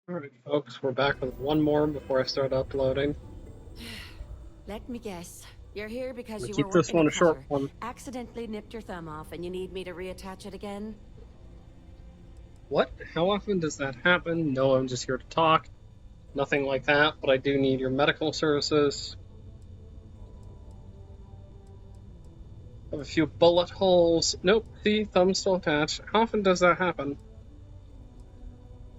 Alright, folks, we're back with one more before I start uploading. Let me guess. You're here because We'll you were keep this working a one a short cutter, one. accidentally nipped your thumb off, and you need me to reattach it again? What? How often does that happen? No, I'm just here to talk. Nothing like that, but I do need your medical services. I have a few bullet holes. Nope, the thumb's still attached. How often does that happen?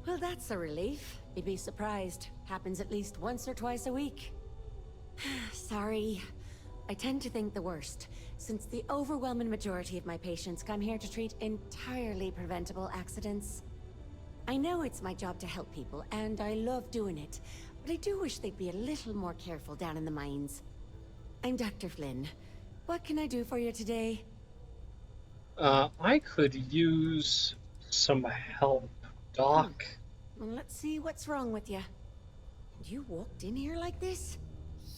Well, that's a relief. You'd be surprised. Happens at least once or twice a week. Sorry. I tend to think the worst, since the overwhelming majority of my patients come here to treat entirely preventable accidents. I know it's my job to help people, and I love doing it, but I do wish they'd be a little more careful down in the mines. I'm Dr. Flynn. What can I do for you today? I could use some help, Hmm. Doc. Well, let's see what's wrong with you. And you walked in here like this?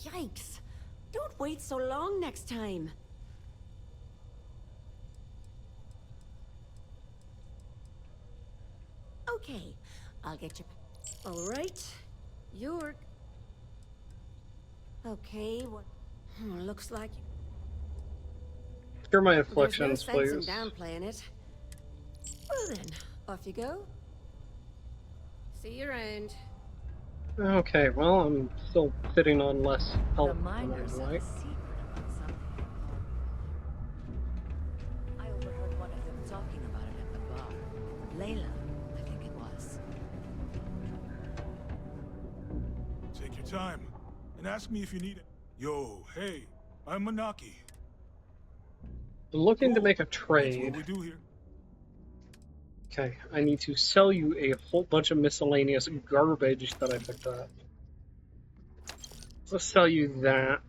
Yikes. Don't wait so long next time. Okay, I'll get you. All right. You're... Okay, what... looks like... Cure my There's no afflictions, sense in please. downplaying it. Well then, off you go. See you around. Okay, well, I'm still sitting on less The help than I'd miners have a like. secret about something. I overheard one of them talking about it at the bar. Layla, I think it was. Take your time, and ask me if you need it. Yo, hey, I'm Manaki. I'm looking to Cool. make a That's what trade. we do here. Okay, I need to sell you a whole bunch of miscellaneous garbage that I picked up. Let's sell you that.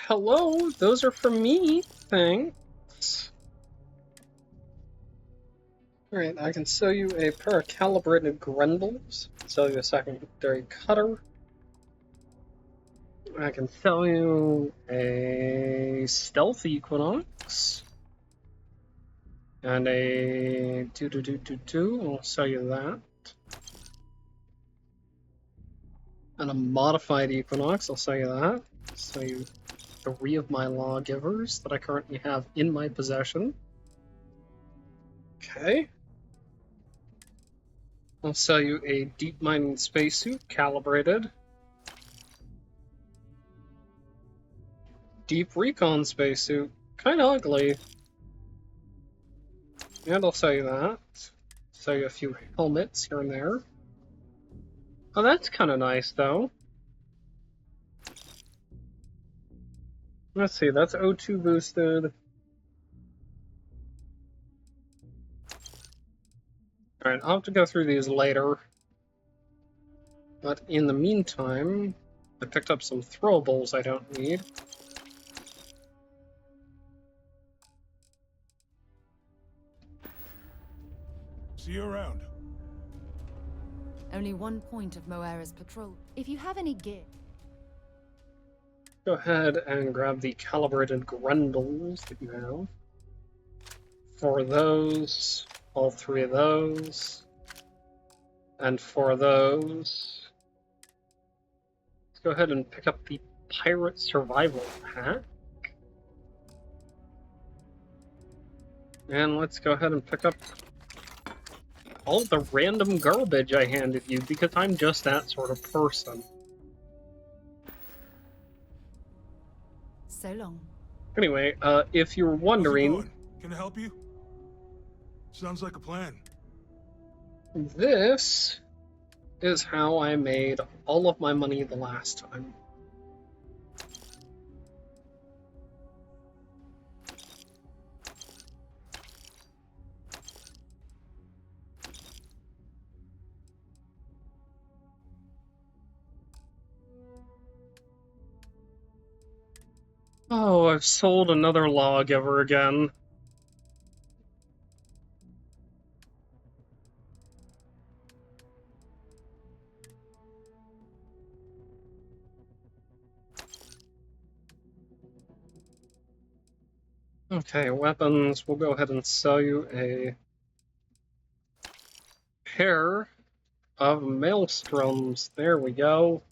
Hello, those are for me. Thanks. Alright, I can sell you a pair of calibrated Grendels. Sell you a secondary cutter. I can sell you a stealth Equinox. And a 22222. I'll sell you that. And a modified Equinox. I'll sell you that. Sell you 3 of my lawgivers that I currently have in my possession. Okay. I'll sell you a deep mining spacesuit, calibrated. Deep recon spacesuit, kinda ugly. And I'll sell you that. Sell you a few helmets here and there. Oh, that's kinda nice, though. Let's see, that's O2 boosted. Alright, I'll have to go through these later. But in the meantime, I picked up some throwables I don't need. See you around. Only one point of Moira's patrol. If you have any gear... Go ahead and grab the calibrated Grendels that you have. 4 of those, all 3 of those, and 4 of those. Let's go ahead and pick up the Pirate Survival Pack. And let's go ahead and pick up all the random garbage I handed you, because I'm just that sort of person. So long. Anyway, if you're How's it wondering, going? Can I help you? Sounds like a plan. this is how I made all of my money the last time. Oh, I've sold another lawgiver again. Okay, weapons. We'll go ahead and sell you a pair of maelstroms. There we go.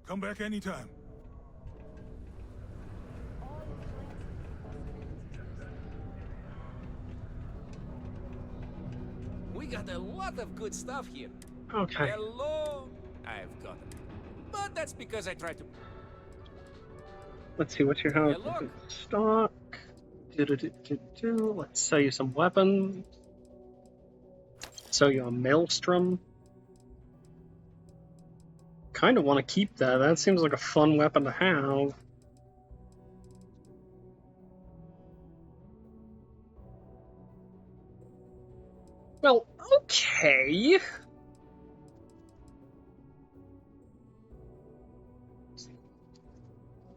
Come back anytime. We got a lot of good stuff here. Okay. Hello? I've got it. But that's because I tried to... Let's see what you have Hey, look. in stock. Let's sell you some weapons. Sell you a maelstrom. Kind of want to keep that. That seems like a fun weapon to have. Well, okay.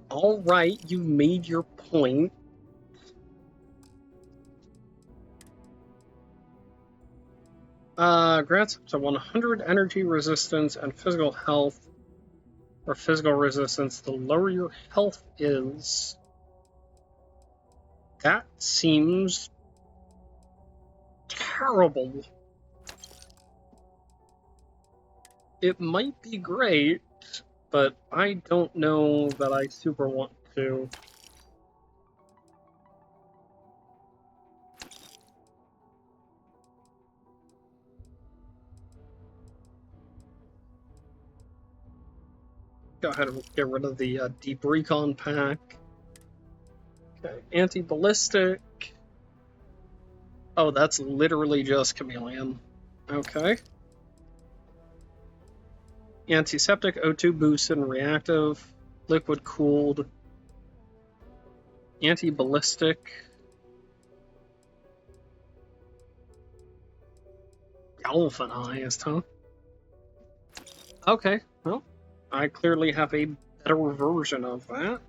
All right, you made your point. Grants up to 100 energy resistance and physical health, or physical resistance. The lower your health is, that seems terrible. It might be great, but I don't know that I super want to. Go ahead and get rid of the deep recon pack. Okay, anti-ballistic. Oh, that's literally just chameleon. Okay. Antiseptic, O2 boosted and reactive, liquid cooled, anti-ballistic, galvanized, huh? Okay, well, I clearly have a better version of that.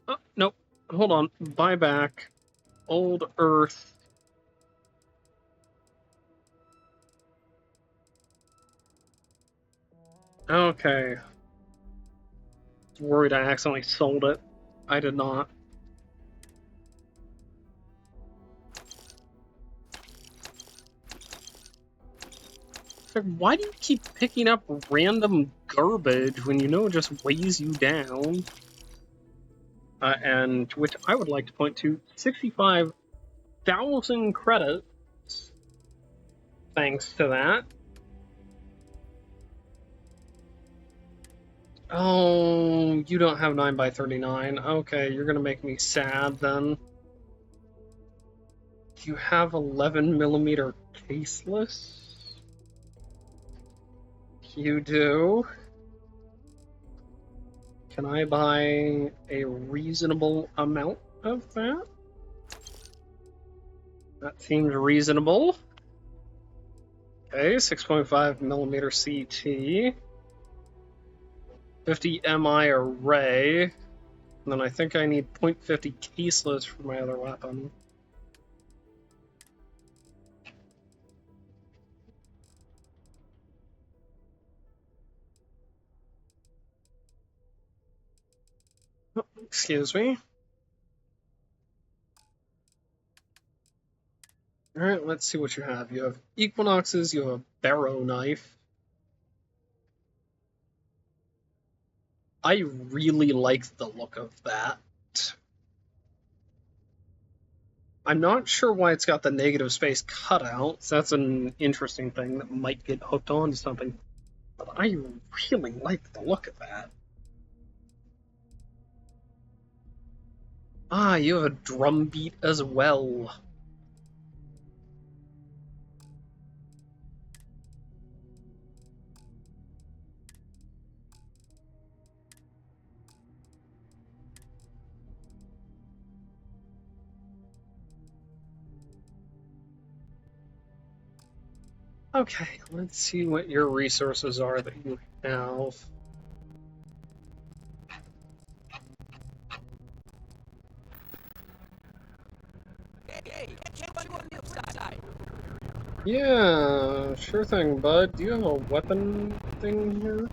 Oh, nope. Hold on. Buyback. Old Earth. Okay. I was worried I accidentally sold it. I did not. It's like, why do you keep picking up random garbage when you know it just weighs you down? And which I would like to point to 65,000 credits thanks to that. Oh, you don't have 9x39. Okay, you're gonna make me sad then. You have 11mm caseless? You do. Can I buy a reasonable amount of that? That seems reasonable. Okay, 6.5mm CT. 50 MI array. And then I think I need .50 caseless for my other weapon. Oh, excuse me. Alright, let's see what you have. You have Equinoxes, you have a Barrow Knife. I really like the look of that. I'm not sure why it's got the negative space cutouts. That's an interesting thing that might get hooked on to something. But I really like the look of that. Ah, you have a drum beat as well. Okay, let's see what your resources are that you have. Yeah, sure thing, bud. Do you have a weapon thing here?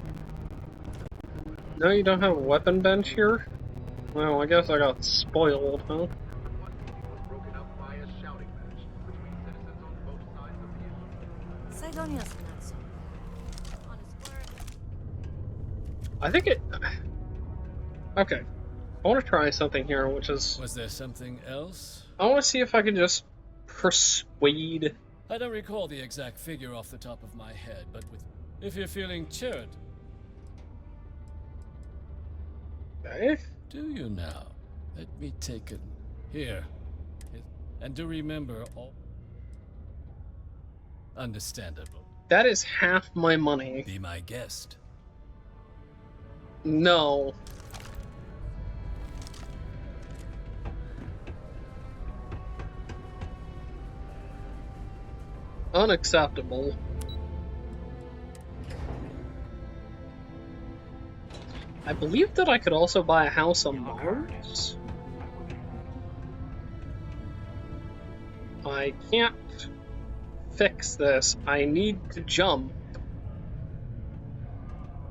No, you don't have a weapon bench here? Well, I guess I got spoiled, huh? Sidonia's not so honest word. I think it... Okay. I want to try something here, which is... Was there something else? I want to see if I can just persuade... I don't recall the exact figure off the top of my head, but if you're feeling cheered. Okay. Do you now? Let me take it. Here. And do remember all... Understandable. That is half my money. Be my guest. No. Unacceptable. I believe that I could also buy a house on Mars. I can't fix this. I need to jump.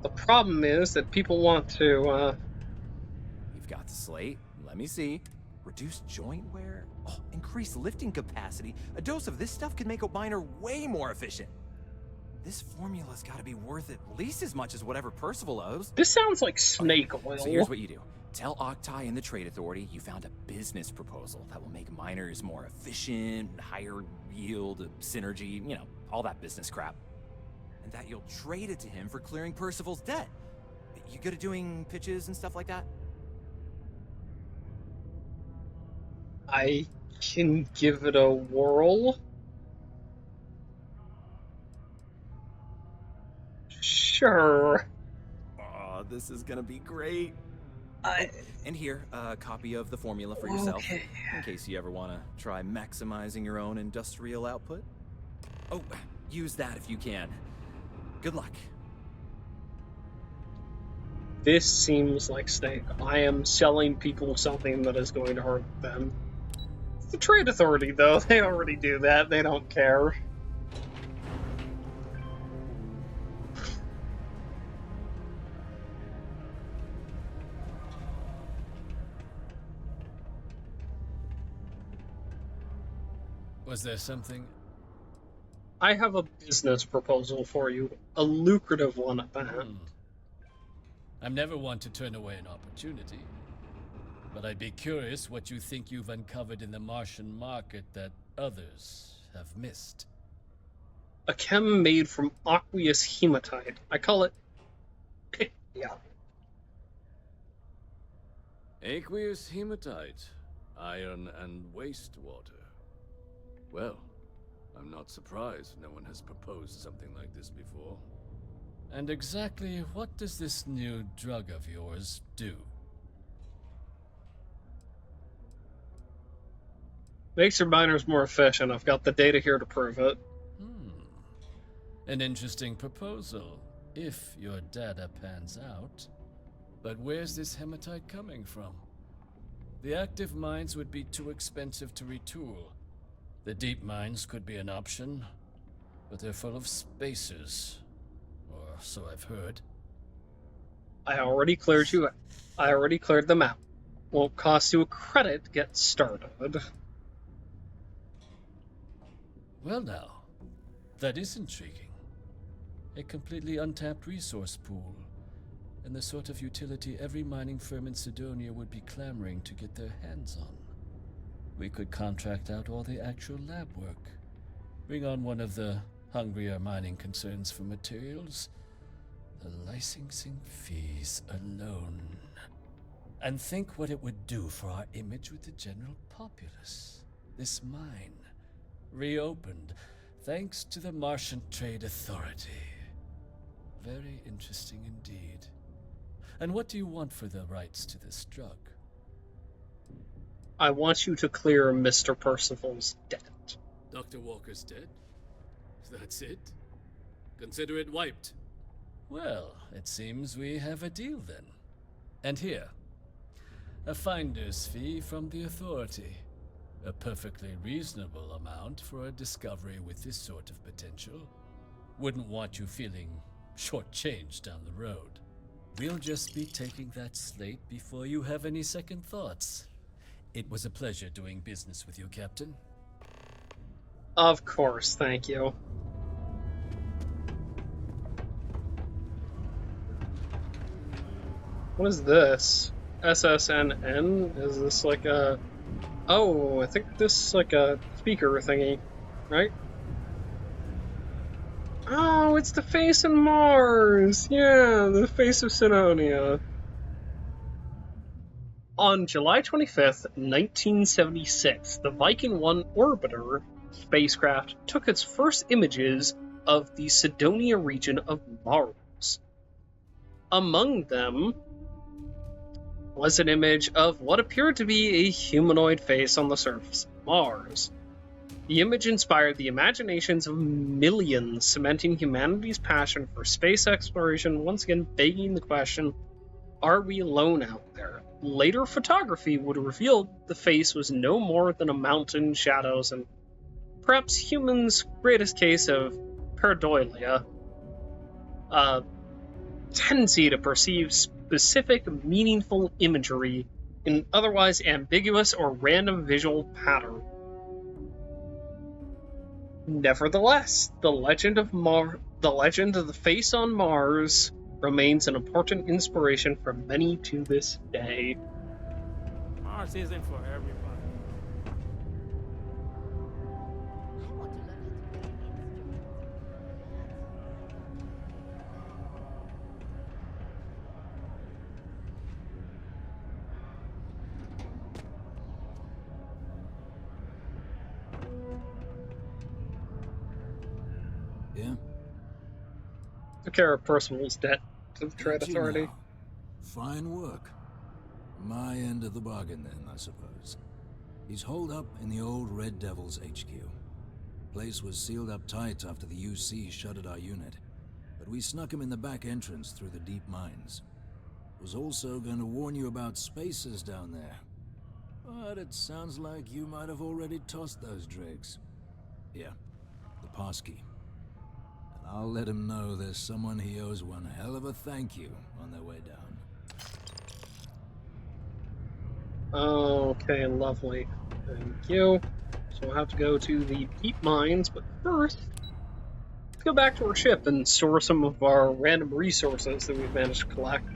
The problem is that people want to, You've got the slate. Let me see. Reduced joint wear? Oh, increased lifting capacity. A dose of this stuff could make a miner way more efficient. This formula's got to be worth at least as much as whatever Percival owes. This sounds like snake oil. So here's what you do. Tell Octai and the Trade Authority you found a business proposal that will make miners more efficient, higher yield, synergy, you know, all that business crap. And that you'll trade it to him for clearing Percival's debt. You good at doing pitches and stuff like that? I can give it a whirl. Sure. Oh, this is gonna be great. And here, a copy of the formula for yourself, in case you ever want to try maximizing your own industrial output. Oh, use that if you can. Good luck. This seems like snake. I am selling people something that is going to hurt them. It's the Trade Authority, though. They already do that. They don't care. Was there something? I have a business proposal for you. A lucrative one at that. I'm never one to turn away an opportunity. But I'd be curious what you think you've uncovered in the Martian market that others have missed. A chem made from aqueous hematite. I call it Pictia. Aqueous hematite, iron and wastewater. Well, I'm not surprised no one has proposed something like this before. And exactly what does this new drug of yours do? Makes your miners more efficient. I've got the data here to prove it. An interesting proposal, if your data pans out. But where's this hematite coming from? The active mines would be too expensive to retool. The deep mines could be an option, but they're full of spacers. Or so I've heard. I already cleared you. I already cleared them out. Won't cost you a credit to get started. Well now, that is intriguing. A completely untapped resource pool, and the sort of utility every mining firm in Sidonia would be clamoring to get their hands on. we could contract out all the actual lab work. Bring on one of the hungrier mining concerns for materials. The licensing fees alone. And think what it would do for our image with the general populace. This mine, reopened thanks to the Martian Trade Authority. Very interesting indeed. And what do you want for the rights to this drug? I want you to clear Mr. Percival's debt. Dr. Walker's dead? That's it? Consider it wiped. Well, it seems we have a deal then. And here, a finder's fee from the authority. A perfectly reasonable amount for a discovery with this sort of potential. Wouldn't want you feeling shortchanged down the road. We'll just be taking that slate before you have any second thoughts. It was a pleasure doing business with you, Captain. Of course, thank you. What is this? SSNN? Is this like a... Oh, I think this is like a speaker thingy, right? Oh, it's the face on Mars! Yeah, the face of Sidonia. On July 25th, 1976, the Viking 1 orbiter spacecraft took its first images of the Sidonia region of Mars. Among them was an image of what appeared to be a humanoid face on the surface of Mars. The image inspired the imaginations of millions, cementing humanity's passion for space exploration, once again begging the question, are we alone out there? Later photography would reveal the face was no more than a mountain, shadows, and perhaps humans' greatest case of pareidolia, a tendency to perceive specific, meaningful imagery in otherwise ambiguous or random visual pattern. Nevertheless, the legend of the face on Mars remains an important inspiration for many to this day. Mars isn't for everybody. I want to learn how to play an instrument. Yeah? Took care of Percival's debt to the Trade Don't you Authority. know? Fine work. My end of the bargain then, I suppose. He's holed up in the old Red Devil's HQ. Place was sealed up tight after the UC shuttered our unit, but we snuck him in the back entrance through the deep mines. Was also going to warn you about spacers down there. But it sounds like you might have already tossed those dregs. Yeah, the passkey. And I'll let him know there's someone he owes one hell of a thank you on their way down. Okay, lovely. Thank you. So we'll have to go to the deep mines, but first, let's go back to our ship and store some of our random resources that we've managed to collect.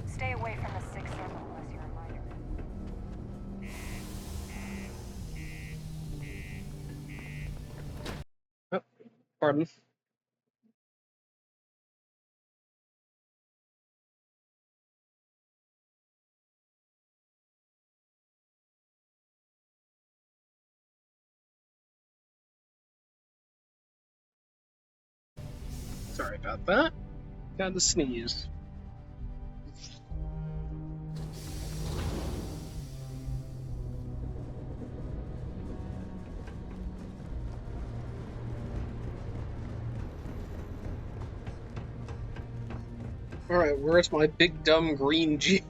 Stay away from the sixth circle unless you're a minor. Oh, pardon. Sorry about that. Got to sneeze. Alright, where's my big dumb green Jeep?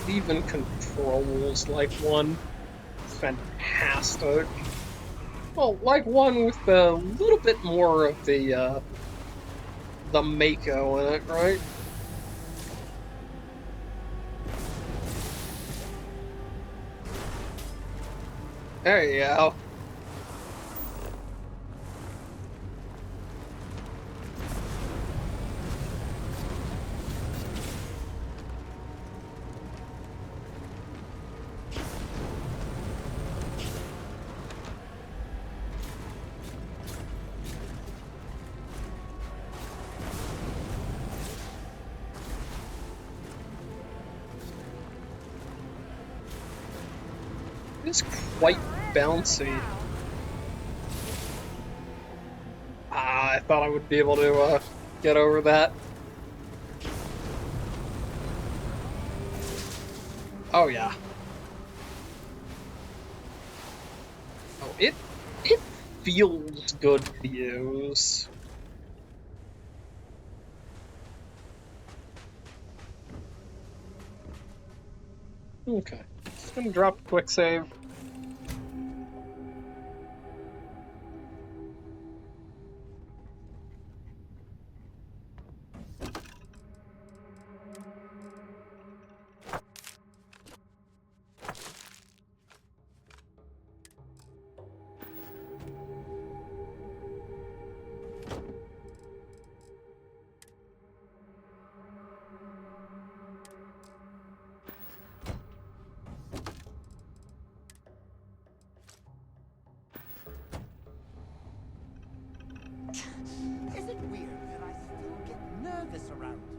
Even controls like one. Fantastic. Well, like one with a little bit more of the Mako in it, right? There you go. It's quite bouncy. I thought I would be able to get over that. Oh yeah. Oh, it feels good to use. Okay, just gonna drop a quick save. Is it weird that I still get nervous around you?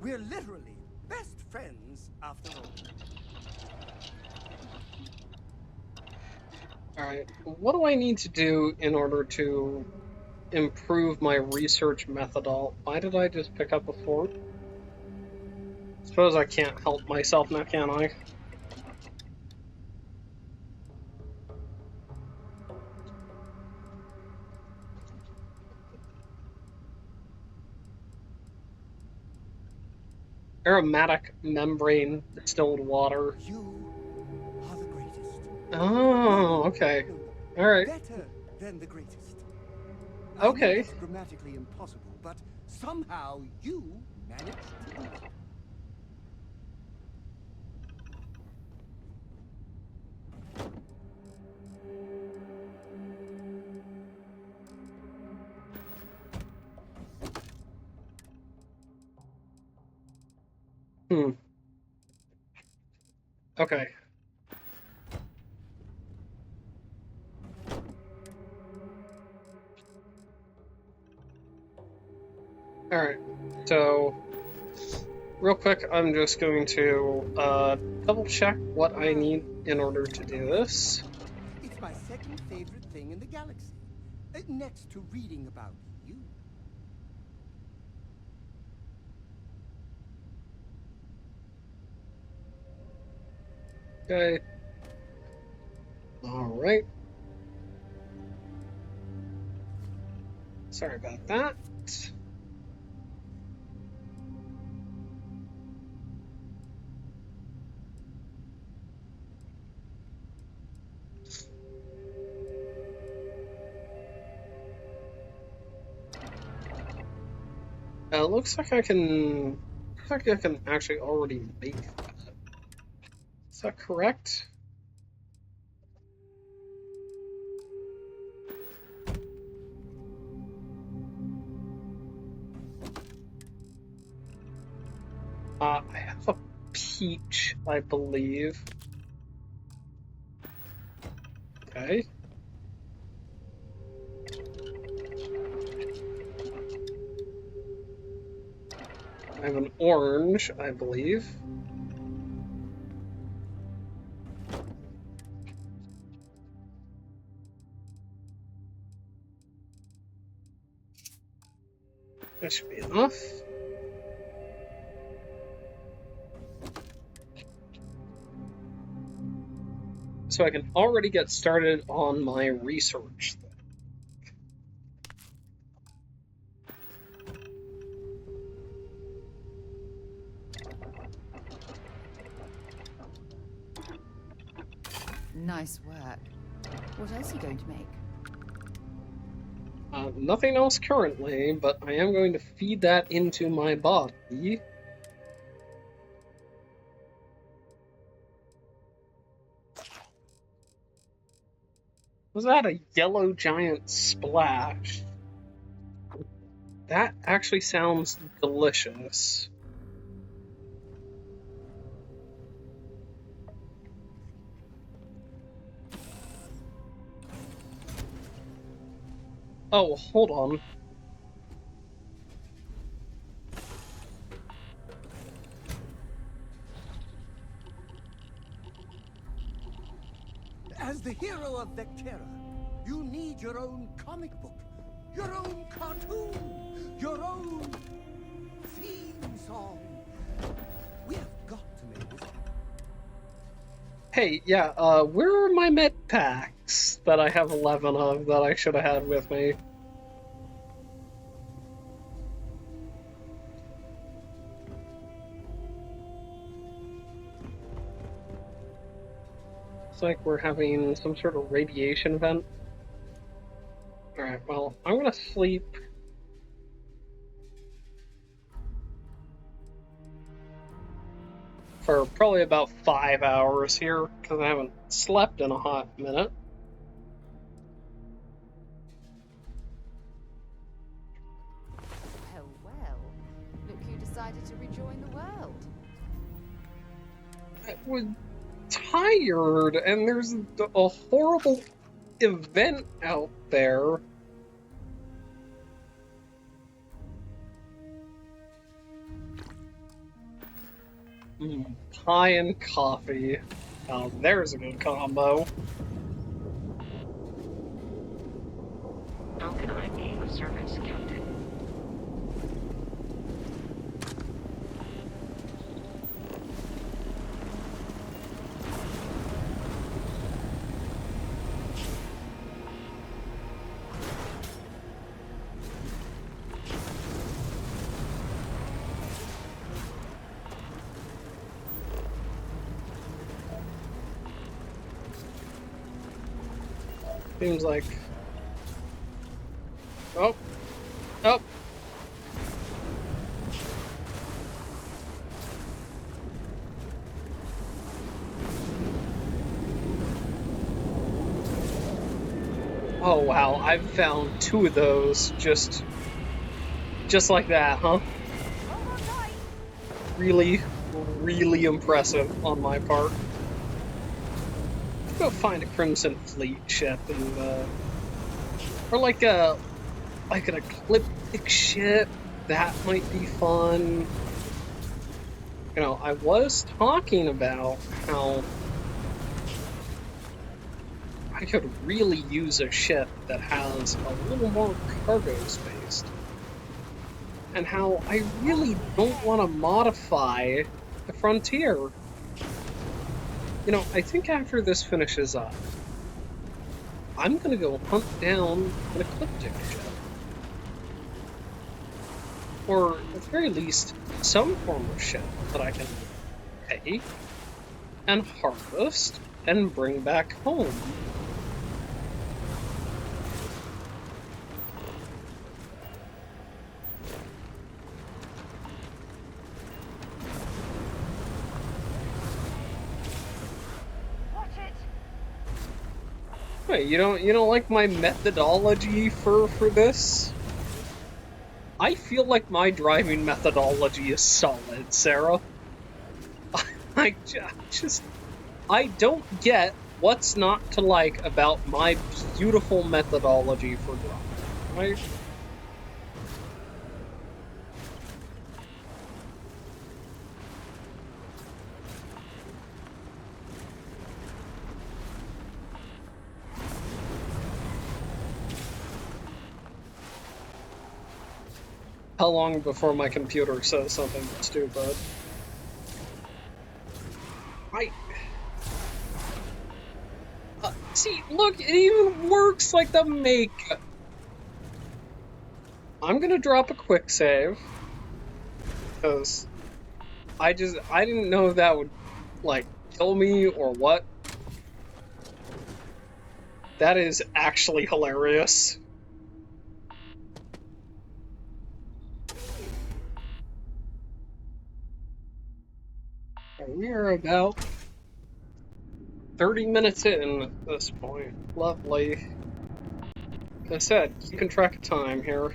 We're literally best friends after all. Alright, what do I need to do in order to improve my research methodology? Why did I just pick up a fort? Suppose I can't help myself now, can I? Aromatic membrane distilled water. You are the greatest. Oh, okay. Alright. Better than the greatest. Okay. I know that's grammatically impossible, but somehow you managed to do it. Okay. Alright, so real quick, I'm just going to double check what I need in order to do this. It's my second favorite thing in the galaxy, next to reading about you. Okay. Alright. Sorry about that. Looks like I can actually already make that. Is that correct? I have a peach, I believe. Okay. I have an orange, I believe. That should be enough. So I can already get started on my research. Nice work. What else are you going to make? Nothing else currently, but I am going to feed that into my body. Was that a yellow giant splash? That actually sounds delicious. Oh, hold on. As the hero of Vectera, you need your own comic book, your own cartoon, your own theme song. We have got to make this happen. Hey, yeah, where are my med packs that I have 11 of that I should have had with me? It's like we're having some sort of radiation event. Alright, well, I'm gonna sleep. For probably about 5 hours here, because I haven't slept in a hot minute. Well, look who decided to rejoin the world. I was tired, and there's a horrible event out there. Pie and coffee. Oh, there's a good combo. How can I be of service, Captain? Seems like... Oh. Oh. Oh wow, I've found 2 of those just like that, huh? Really, really impressive on my part. Go find a Crimson Fleet ship and or like an ecliptic ship. That might be fun. You know, I was talking about how I could really use a ship that has a little more cargo space, and how I really don't want to modify the Frontier. You know, I think after this finishes up, I'm gonna go hunt down an ecliptic ship. Or, at the very least, some form of ship that I can take and harvest and bring back home. Wait, you don't like my methodology for this? I feel like my driving methodology is solid, Sarah. I don't get what's not to like about my beautiful methodology for driving, right? How long before my computer says something stupid? See, look, it even works like the make. I'm gonna drop a quick save, because I didn't know if that would, like, kill me or what. That is actually hilarious. We are about 30 minutes in at this point. Lovely. Like I said, keeping track of time here.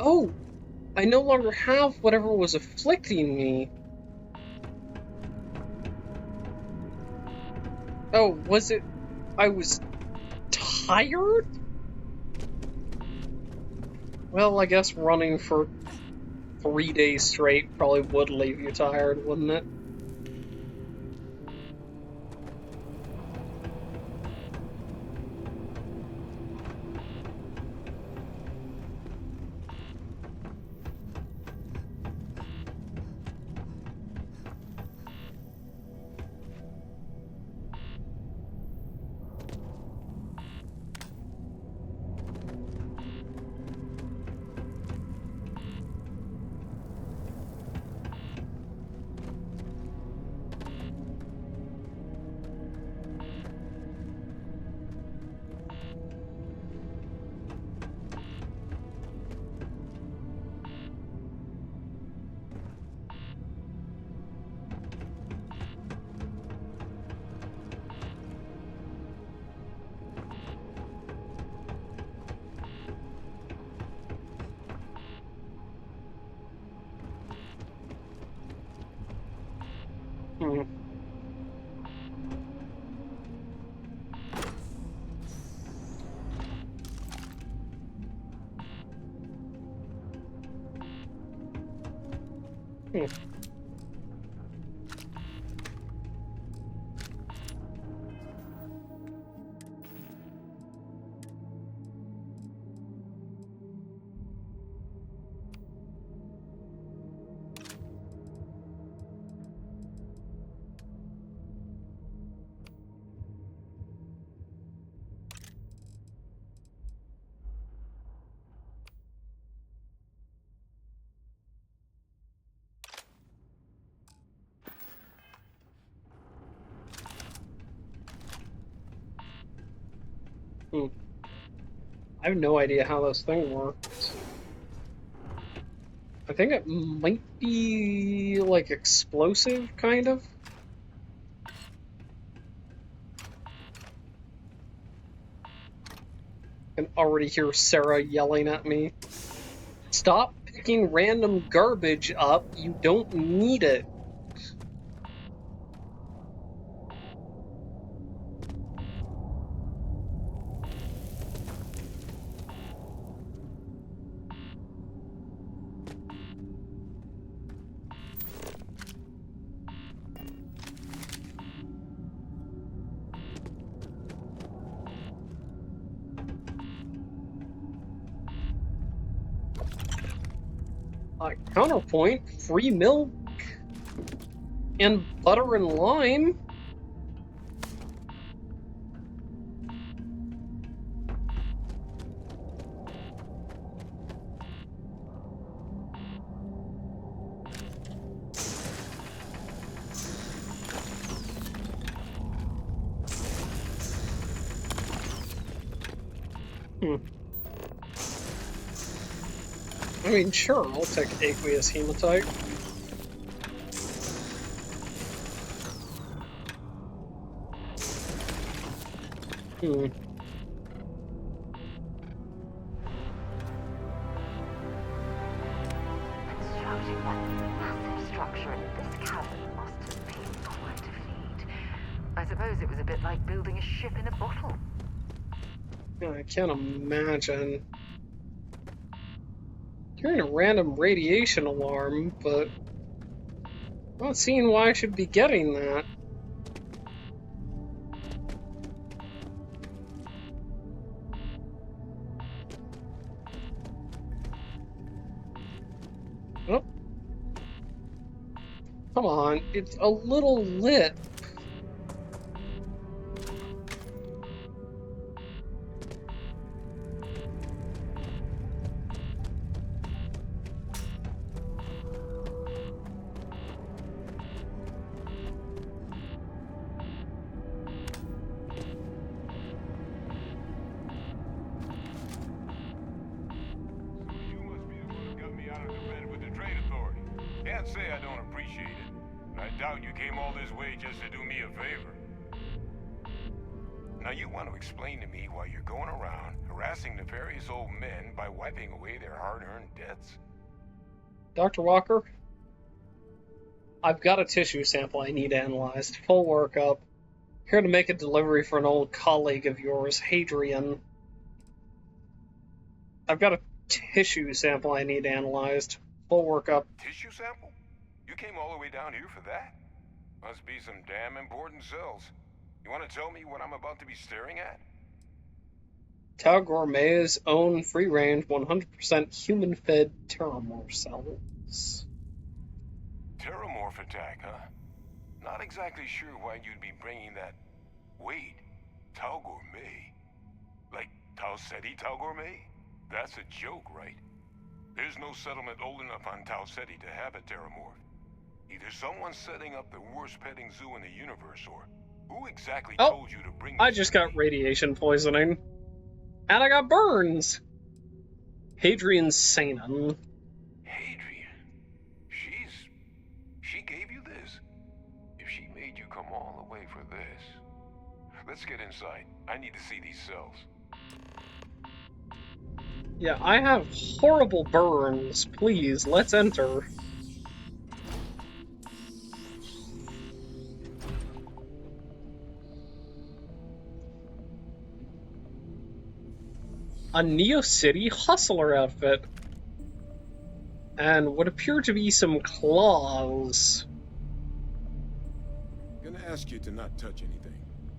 Oh! I no longer have whatever was afflicting me. Oh, was it... I was... tired? Well, I guess running for 3 days straight probably would leave you tired, wouldn't it? Hmm. Hmm. Hmm. I have no idea how this thing works. I think it might be like explosive, kind of. I can already hear Sarah yelling at me. Stop picking random garbage up, you don't need it. Counterpoint, free milk and butter and lime. I mean, sure, I'll take aqueous hematite. Constructing that massive structure in this cavern must have been quite a feat. I suppose it was a bit like building a ship in a bottle. Yeah, I can't imagine. Hearing a random radiation alarm, but I'm not seeing why I should be getting that. Oh. Come on, it's a little lit. can't say I don't appreciate it. I doubt you came all this way just to do me a favor. Now you want to explain to me why you're going around harassing nefarious old men by wiping away their hard-earned debts? Dr. Walker, I've got a tissue sample I need analyzed. Full workup. Here to make a delivery for an old colleague of yours, Hadrian. I've got a tissue sample I need analyzed. Full workup. Tissue sample? You came all the way down here for that? Must be some damn important cells. You want to tell me what I'm about to be staring at? Tau Gourmet's own free-range, 100% human-fed Terramorph cells. Terramorph attack, huh? Not exactly sure why you'd be bringing that... Wait, Tau Gourmet? Like Tau Ceti Tau Gourmet? That's a joke, right? There's no settlement old enough on Tau Ceti to have a Terramorph. Either someone's setting up the worst petting zoo in the universe, or who exactly told you to bring I just got radiation poisoning. And I got burns! Hadrian Sanan. Hadrian? She gave you this? If she made you come all the way for this... Let's get inside. I need to see these cells. Yeah, I have horrible burns. Please, let's enter. A Neo City hustler outfit. And what appear to be some claws. Gonna ask you to not touch anything.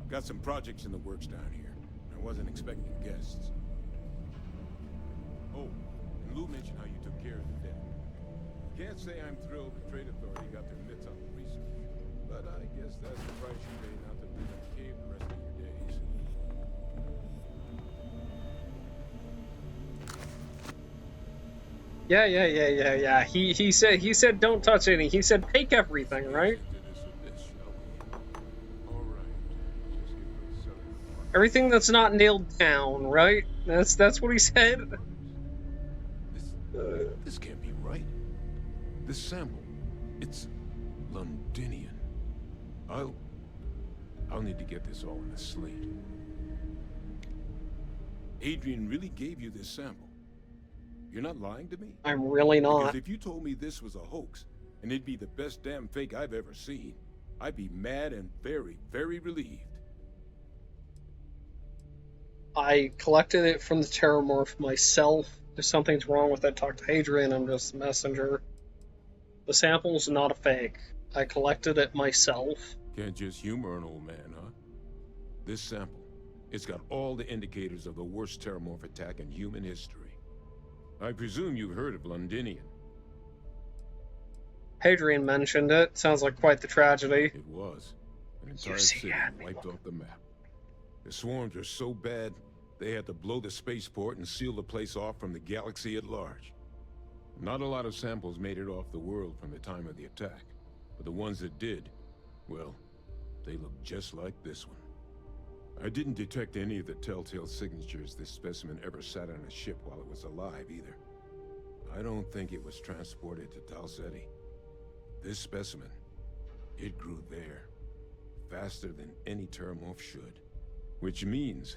Got some projects in the works down here. I wasn't expecting guests. Oh, and Lou mentioned how you took care of the debt. Can't say I'm thrilled the Trade Authority got their mitts on the research, but I guess that's the price you pay not to live in a cave the rest of your days. Yeah. He said don't touch any. He said take everything, right? Everything that's not nailed down, right? That's what he said. This can't be right. This sample, it's Londinian. I'll need to get this all in a slate. Adrian really gave you this sample. You're not lying to me? I'm really not. Because if you told me this was a hoax, and it'd be the best damn fake I've ever seen, I'd be mad and very, very relieved. I collected it from the Terramorph myself. If something's wrong with it, talk to Hadrian. I'm just a messenger. The sample's not a fake. I collected it myself. Can't just humor an old man, huh? This sample, it's got all the indicators of the worst Terramorph attack in human history. I presume you've heard of Londinian. Hadrian mentioned it. Sounds like quite the tragedy. It was. An entire city wiped off the map. The swarms are so bad, they had to blow the spaceport and seal the place off from the galaxy at large. Not a lot of samples made it off the world from the time of the attack, but the ones that did, well, they look just like this one. I didn't detect any of the telltale signatures this specimen ever sat on a ship while it was alive, either. I don't think it was transported to Tau Ceti. This specimen, it grew there, faster than any Terramorph should. Which means,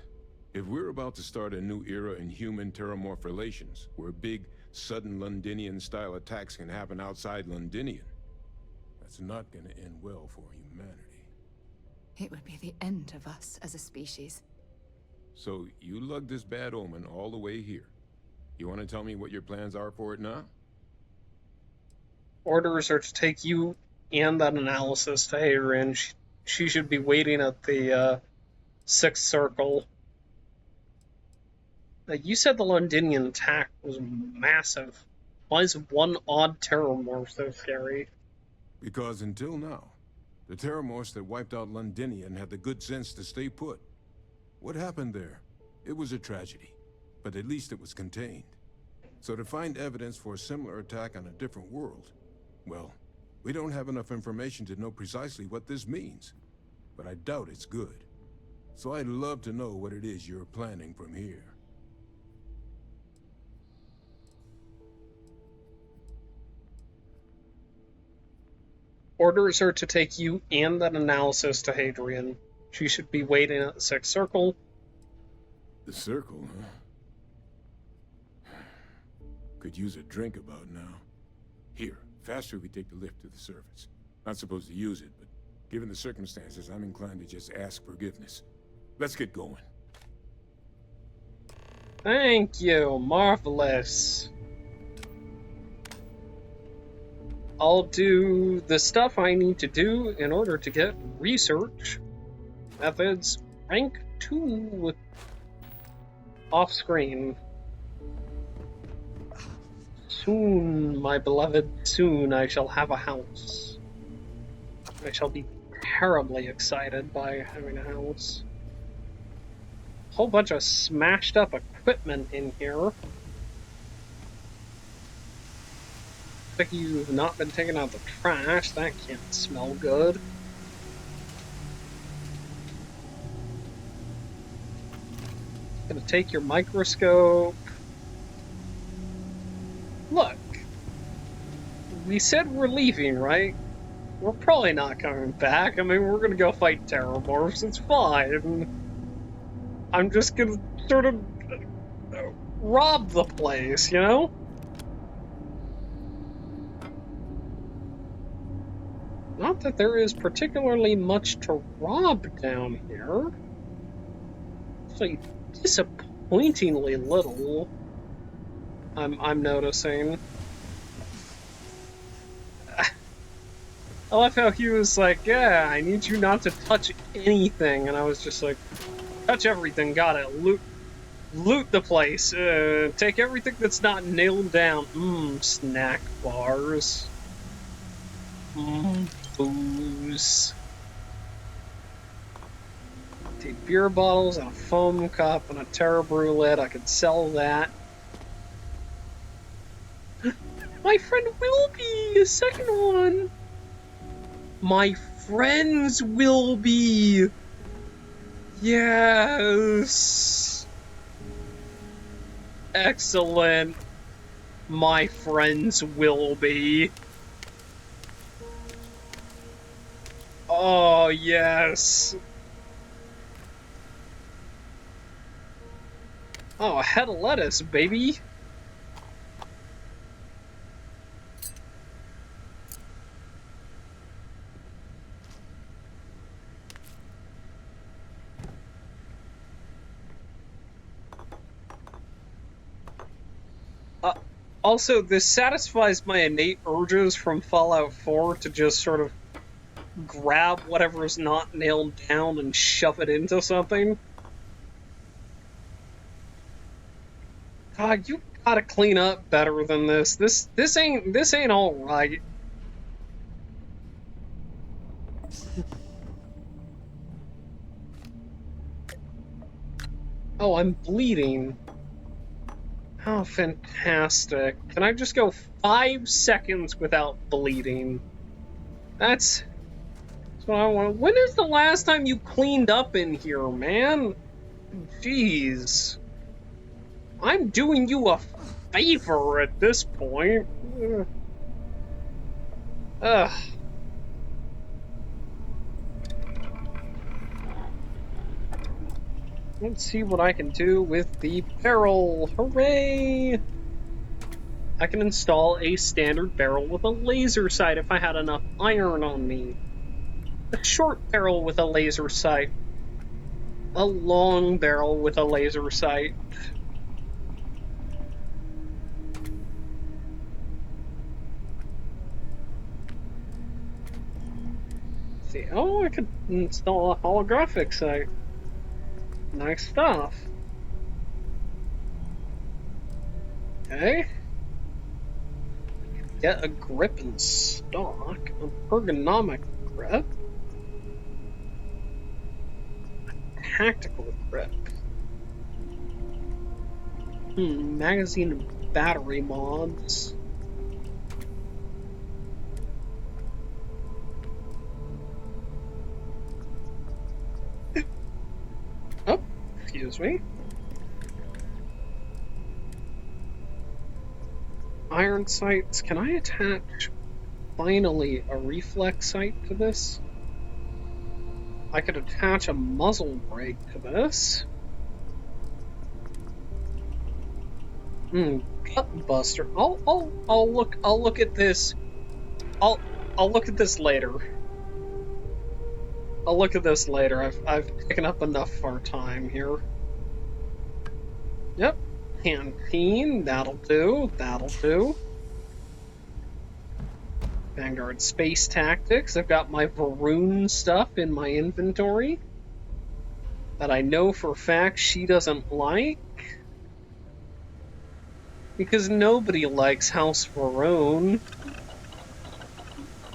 if we're about to start a new era in human-Terramorph relations, where big, sudden Londinian-style attacks can happen outside Londinian, that's not gonna end well for humanity. It would be the end of us as a species. So, you lugged this bad omen all the way here. You want to tell me what your plans are for it now? Orders are to take you and that analysis to Hadrian. She should be waiting at the Sixth Circle. You said the Londinian attack was massive. Why is one odd Terramorph so scary? Because until now, the Terramorphs that wiped out Londinian had the good sense to stay put. What happened there? It was a tragedy, but at least it was contained. So to find evidence for a similar attack on a different world, well, we don't have enough information to know precisely what this means. But I doubt it's good. So I'd love to know what it is you're planning from here. Orders are to take you and that analysis to Hadrian. She should be waiting at the 6th circle. The circle, huh? Could use a drink about now. Here, faster we take the lift to the surface. Not supposed to use it, but given the circumstances, I'm inclined to just ask forgiveness. Let's get going. Thank you, marvelous. I'll do the stuff I need to do in order to get research methods rank 2 off screen. Soon, my beloved, soon I shall have a house. I shall be terribly excited by having a house. Whole bunch of smashed up equipment in here. Like you've not been taking out the trash. That can't smell good. Gonna take your microscope. Look. We said we're leaving, right? We're probably not coming back. I mean, we're gonna go fight Terrormorphs. It's fine. I'm just gonna sort of rob the place, you know? Not that there is particularly much to rob down here. It's like disappointingly little. I'm noticing. I love how he was like, yeah, I need you not to touch anything, and I was just like, touch everything, got it. Loot the place. Take everything that's not nailed down. Snack bars. Booze. Take beer bottles and a foam cup and a Terra Brew lid. I could sell that. My friend Wilby! A second one! My friends Wilby! Yes! Excellent. My friends Wilby. Oh, yes. Oh, a head of lettuce, baby. Also, this satisfies my innate urges from Fallout 4 to just sort of grab whatever is not nailed down and shove it into something. God, you gotta clean up better than this. This ain't all right. Oh, I'm bleeding. Oh, fantastic. Can I just go 5 seconds without bleeding? That's what I want. When is the last time you cleaned up in here, man? Jeez. I'm doing you a favor at this point. Ugh. Let's see what I can do with the barrel. Hooray! I can install a standard barrel with a laser sight if I had enough iron on me. A short barrel with a laser sight. A long barrel with a laser sight. See, oh, I could install a holographic sight. Nice stuff. Okay. Get a grip in stock. A ergonomic grip. A tactical grip. Magazine and battery mods. Oh, excuse me. Iron sights. Can I attach finally a reflex sight to this. I could attach a muzzle brake to this. Gut buster. I'll look at this. I'll look at this later. I'll look at this later. I've taken up enough of our time here. Yep. Canteen, that'll do. That'll do. Vanguard Space Tactics. I've got my Varun stuff in my inventory that I know for a fact she doesn't like. Because nobody likes House Varun.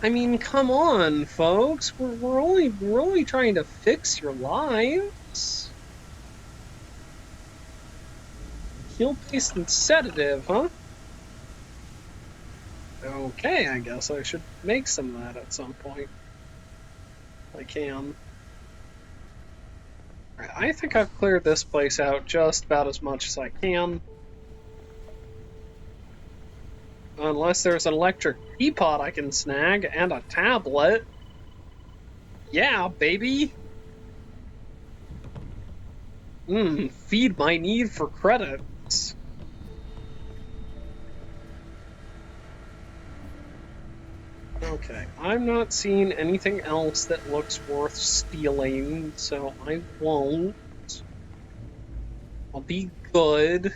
I mean, come on, folks. We're only trying to fix your lives. Heal-based and sedative, huh? Okay, I guess I should make some of that at some point. I can. Alright, I think I've cleared this place out just about as much as I can. Unless there's an electric teapot I can snag, and a tablet. Yeah, baby! Feed my need for credits. Okay, I'm not seeing anything else that looks worth stealing, so I won't. I'll be good.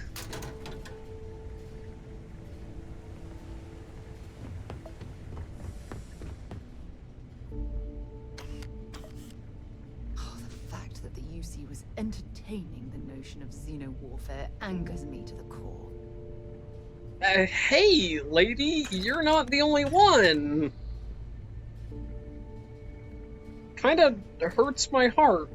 Entertaining the notion of xeno-warfare angers me to the core. Hey, lady, you're not the only one! Kinda hurts my heart.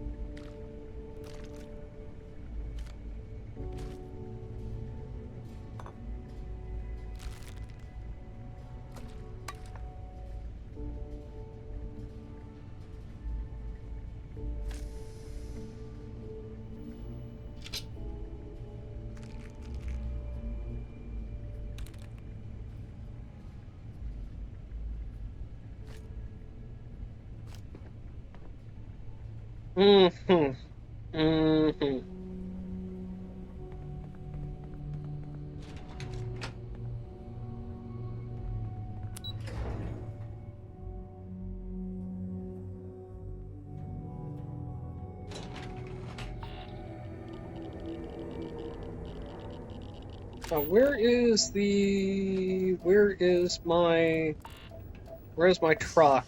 Where's my truck?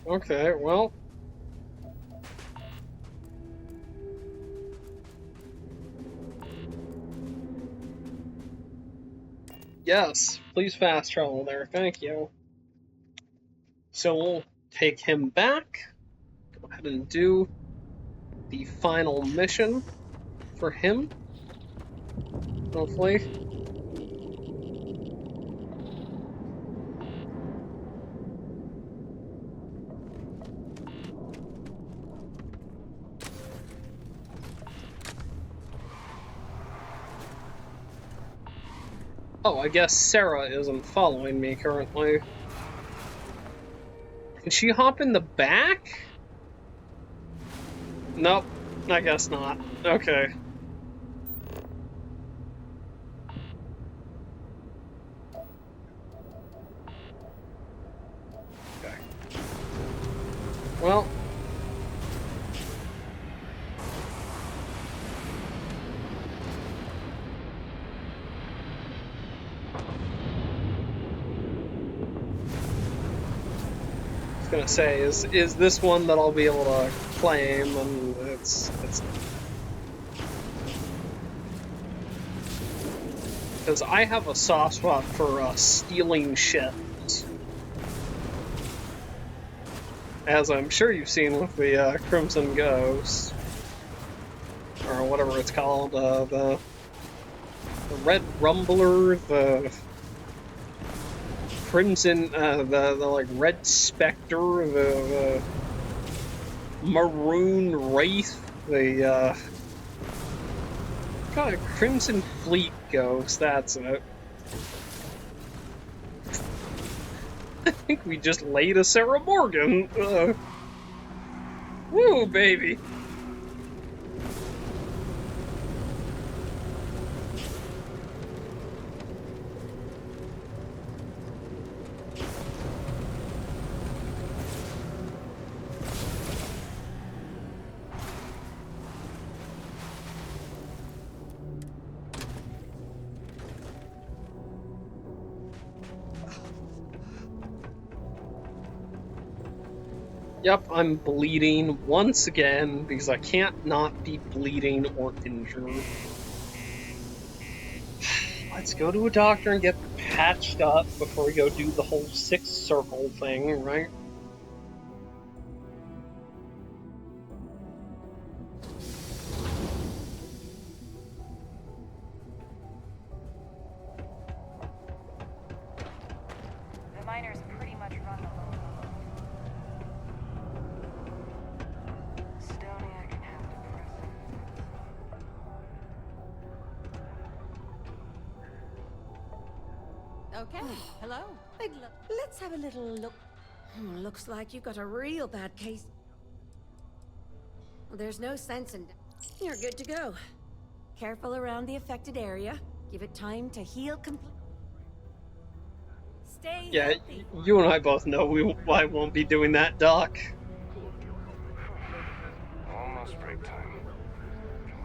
Okay, well. Yes, please fast travel there, thank you. So we'll take him back. Go ahead and do the final mission for him. Hopefully. Oh, I guess Sarah isn't following me currently. Can she hop in the back? Nope, I guess not. Okay. Okay. Well. Gonna say is this one that I'll be able to claim, and it's because I have a soft spot for stealing shit, as I'm sure you've seen with the Crimson Ghost or whatever it's called, the Red Rumbler, the Crimson, the like Red Spectre, the Maroon Wraith, the God, Crimson Fleet Ghost, that's it. think we just laid a Sarah Morgan. Woo, baby. Yep, I'm bleeding once again because I can't not be bleeding or injured. Let's go to a doctor and get patched up before we go do the whole 6-circle thing, right? The miners pretty much run the local. Stoniac can have depressing. Okay, hello. Let's have a little look. Looks like you've got a real bad case. Well, there's no sense in... You're good to go. Careful around the affected area. Give it time to heal completely. Stay Yeah, healthy. you and I both know I won't be doing that, Doc. Almost break time. Come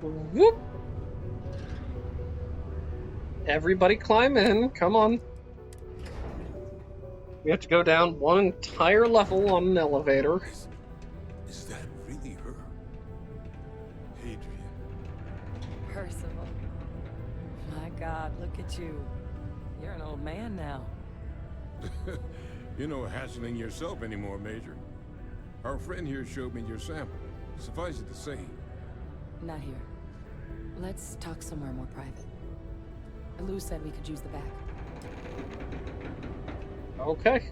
on. Whoop! Everybody climb in, come on. We have to go down one entire level on an elevator. Is that really her? Adrian. Percival. My God, look at you. You're an old man now. You're no hassling yourself anymore, Major. Our friend here showed me your sample. Suffice it to say. Not here. Let's talk somewhere more private. Lou said we could use the back. Okay.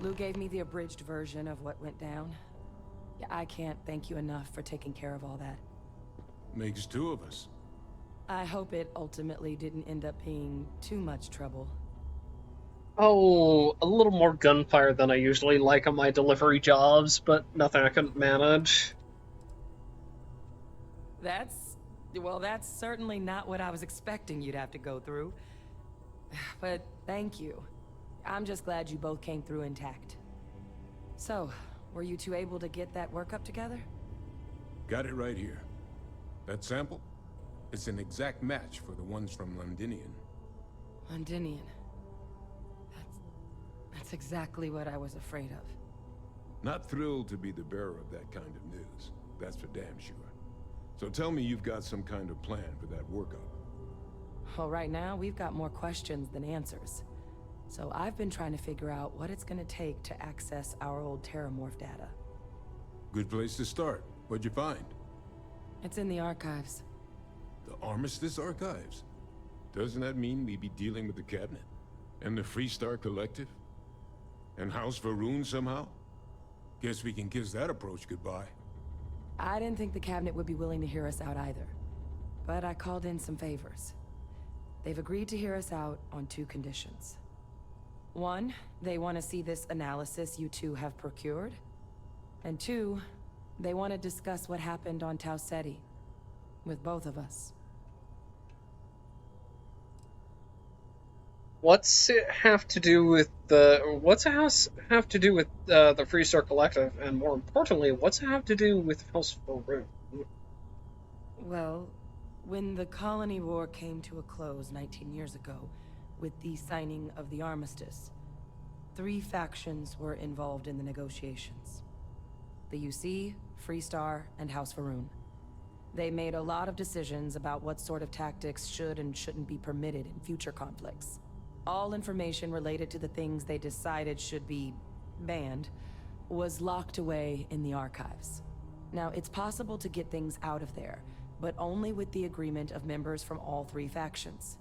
Lou gave me the abridged version of what went down. Yeah, I can't thank you enough for taking care of all that. Makes two of us. I hope it ultimately didn't end up being too much trouble. Oh, a little more gunfire than I usually like on my delivery jobs, but nothing I couldn't manage. Well, that's certainly not what I was expecting you'd have to go through. But thank you. I'm just glad you both came through intact. So, were you two able to get that workup together? Got it right here. That sample? It's an exact match for the ones from Londinian. Londinian. That's exactly what I was afraid of. Not thrilled to be the bearer of that kind of news. That's for damn sure. So tell me you've got some kind of plan for that workup. Well, right now, we've got more questions than answers. So I've been trying to figure out what it's gonna take to access our old Terramorph data. Good place to start. What'd you find? It's in the archives. The Armistice Archives? Doesn't that mean we'd be dealing with the Cabinet? And the Freestar Collective? And House Varun somehow? Guess we can kiss that approach goodbye. I didn't think the Cabinet would be willing to hear us out either. But I called in some favors. They've agreed to hear us out on 2 conditions. 1, they want to see this analysis you two have procured. And 2, they want to discuss what happened on Tau Ceti. With both of us. What's it have to do with the... What's it have to do with the Freestar Collective? And more importantly, what's it have to do with House Varun? Well, when the Colony War came to a close 19 years ago, with the signing of the Armistice, 3 factions were involved in the negotiations. The UC, Freestar, and House Varun. They made a lot of decisions about what sort of tactics should and shouldn't be permitted in future conflicts. All information related to the things they decided should be banned was locked away in the archives. Now, it's possible to get things out of there, but only with the agreement of members from all 3 factions.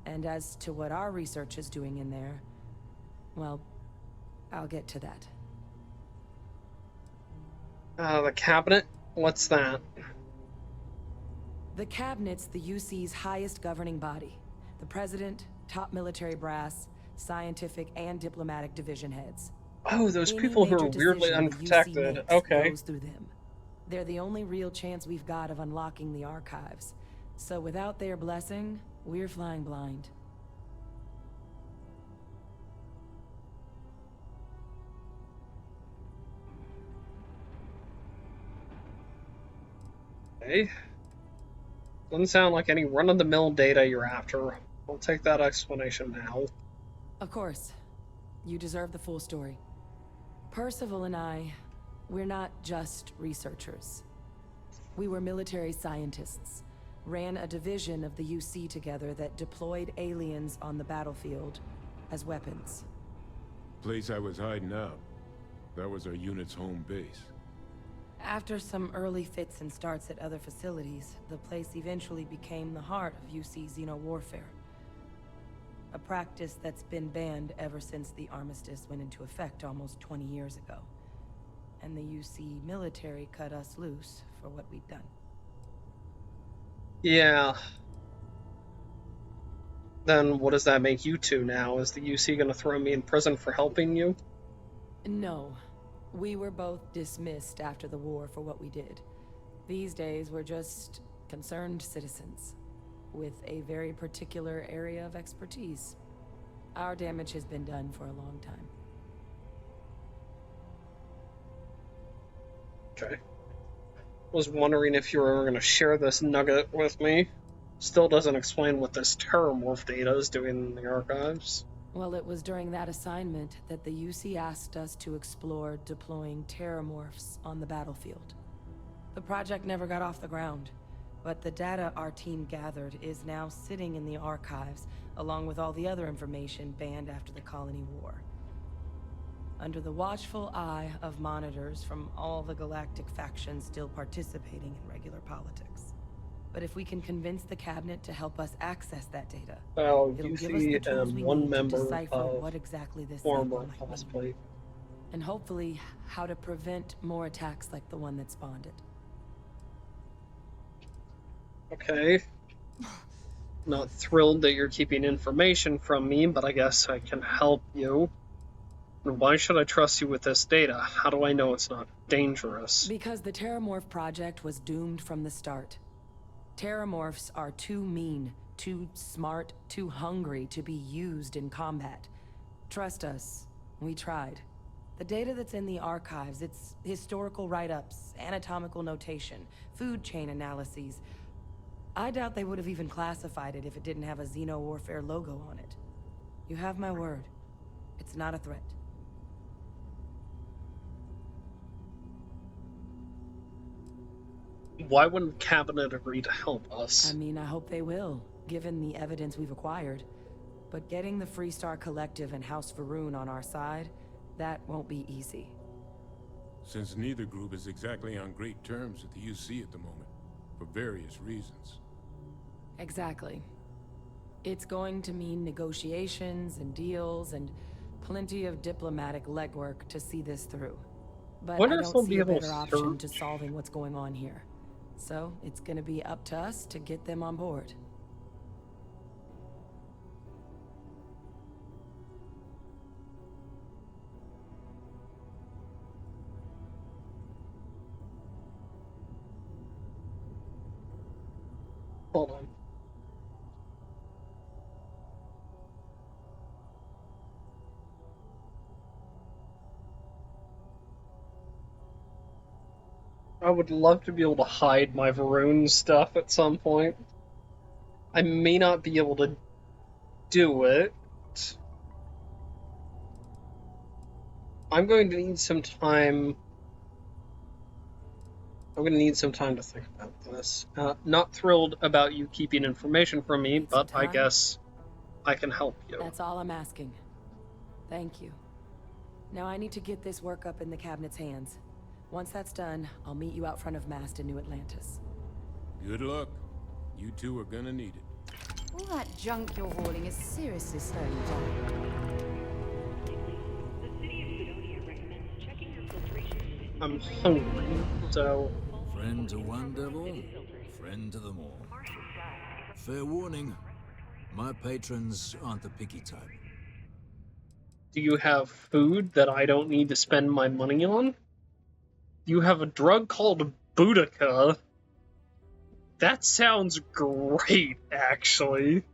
And as to what our research is doing in there, well, I'll get to that. The cabinet? What's that? The cabinet's the UC's highest governing body. The president, top military brass, scientific and diplomatic division heads. Oh, those Any people who are major weirdly decision the UC unprotected. makes Okay. goes through them. They're the only real chance we've got of unlocking the archives. So without their blessing, we're flying blind. Okay. Doesn't sound like any run-of-the-mill data you're after. I'll take that explanation now. Of course. You deserve the full story. Percival and I, we're not just researchers. We were military scientists, ran a division of the UC together that deployed aliens on the battlefield as weapons. Place I was hiding out. That was our unit's home base. After some early fits and starts at other facilities, the place eventually became the heart of UC xeno-warfare. A practice that's been banned ever since the armistice went into effect almost 20 years ago. And the UC military cut us loose for what we'd done. Yeah. Then what does that make you two now? Is the UC gonna throw me in prison for helping you? No. We were both dismissed after the war for what we did. These days, we're just concerned citizens with a very particular area of expertise. Our damage has been done for a long time. Okay. Was wondering if you were going to share this nugget with me. Still doesn't explain what this terramorph data is doing in the archives. Well, it was during that assignment that the UC asked us to explore deploying terramorphs on the battlefield. The project never got off the ground, but the data our team gathered is now sitting in the archives, along with all the other information banned after the Colony War. Under the watchful eye of monitors from all the galactic factions still participating in regular politics. But if we can convince the cabinet to help us access that data, Well, it'll give us the UC tools and we one need to member decipher of what exactly this former signal might mean. possibly. And hopefully, how to prevent more attacks like the one that spawned it. Okay. Not thrilled that you're keeping information from me, but I guess I can help you. And why should I trust you with this data? How do I know it's not dangerous? Because the Terramorph project was doomed from the start. Terramorphs are too mean, too smart, too hungry to be used in combat. Trust us, we tried. The data that's in the archives, it's historical write-ups, anatomical notation, food chain analyses. I doubt they would have even classified it if it didn't have a xeno-warfare logo on it. You have my word. It's not a threat. Why wouldn't Cabinet agree to help us? I mean, I hope they will, given the evidence we've acquired. But getting the Freestar Collective and House Varun on our side, that won't be easy. Since neither group is exactly on great terms with the UC at the moment, for various reasons. Exactly. It's going to mean negotiations and deals and plenty of diplomatic legwork to see this through. But When I are don't some see a people better option to search? solving what's going on here. So it's gonna be up to us to get them on board. Hold on. I would love to be able to hide my Varun stuff at some point. I may not be able to do it. I'm going to need some time. I'm going to need some time to think about this. Not thrilled about you keeping information from me, Need some but I time? guess I can help you. That's all I'm asking. Thank you. Now I need to get this work up in the cabinet's hands. Once that's done, I'll meet you out front of Mast in New Atlantis. Good luck. You two are gonna need it. All that junk you're hauling is seriously slowing you down. I'm hungry, so... Friend to one devil, friend to them all. Fair warning, my patrons aren't the picky type. Do you have food that I don't need to spend my money on? You have a drug called Boudica. That sounds great, actually.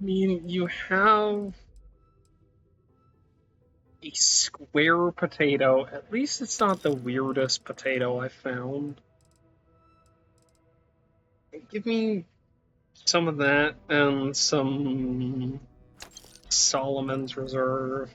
I mean, you have a square potato. At least it's not the weirdest potato I found. Give me some of that and some Solomon's Reserve.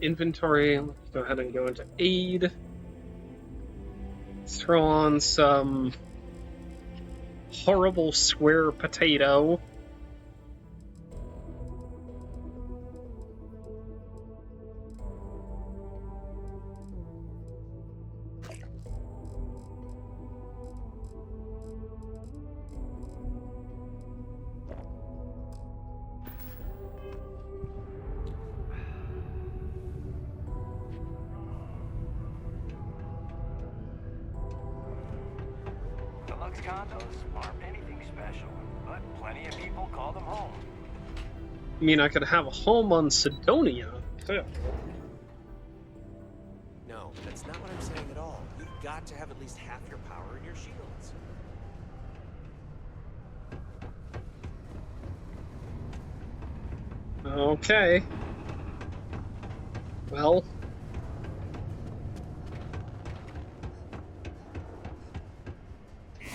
Inventory, let's go ahead and go into aid. Throw on some horrible square potato. Deluxe condos aren't anything special, but plenty of people call them home. I mean, I could have a home on Sidonia, too. No, that's not what I'm saying at all. You've got to have at least half your power in your shields. Okay. Well.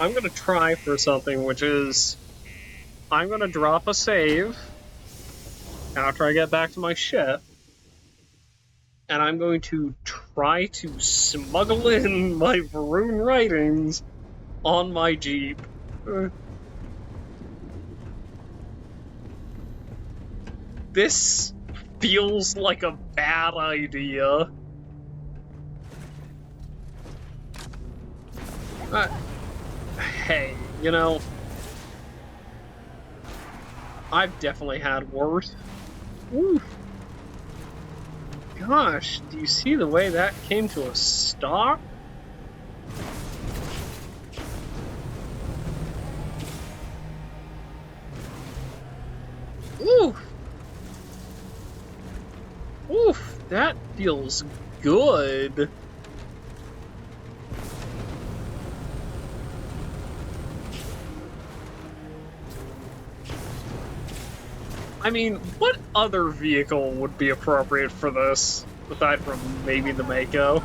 I'm gonna try for something, which is... I'm gonna drop a save after I get back to my ship, and I'm going to try to smuggle in my Varun writings on my Jeep. This feels like a bad idea. Hey, you know, I've definitely had worse. Ooh. Gosh, do you see the way that came to a stop? Ooh. Oof, that feels good. I mean, what other vehicle would be appropriate for this, aside from maybe the Mako?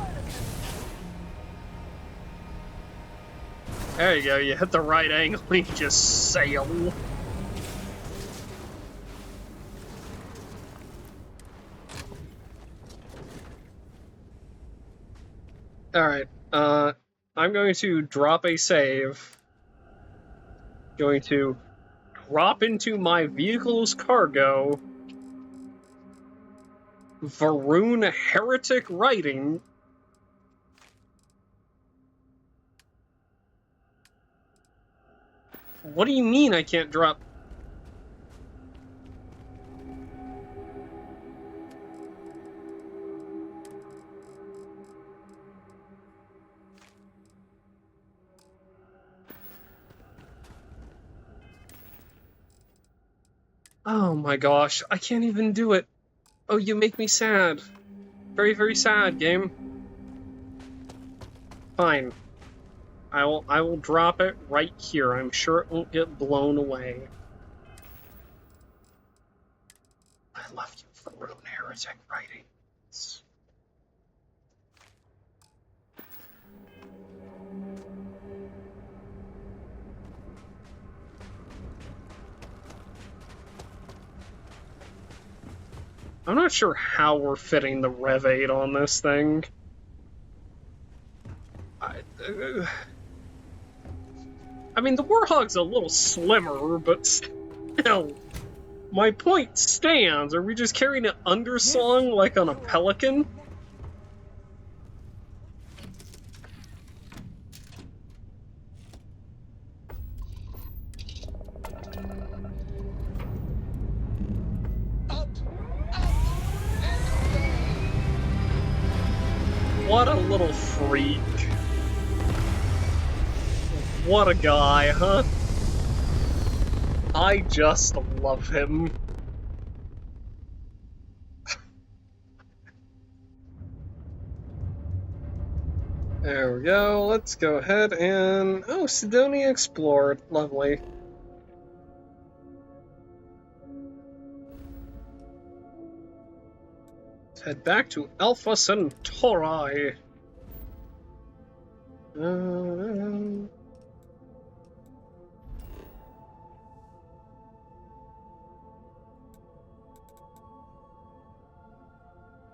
There you go, you hit the right angle and you just sail. Alright, I'm going to drop a save. Going to drop into my vehicle's cargo Varun Heretic writing. What do you mean I can't drop? Oh my gosh, I can't even do it. Oh, you make me sad. Very, very sad, game. Fine. I will drop it right here. I'm sure it won't get blown away. I love you for Varun Heretic writings. I'm not sure how we're fitting the Rev 8 on this thing. I mean, the Warhog's a little slimmer, but still. My point stands. Are we just carrying an undersong like on a Pelican? What a little freak. What a guy, huh? I just love him. There we go. Let's go ahead and... Oh, Sidonia explored. Lovely. Let's head back to Alpha Centauri.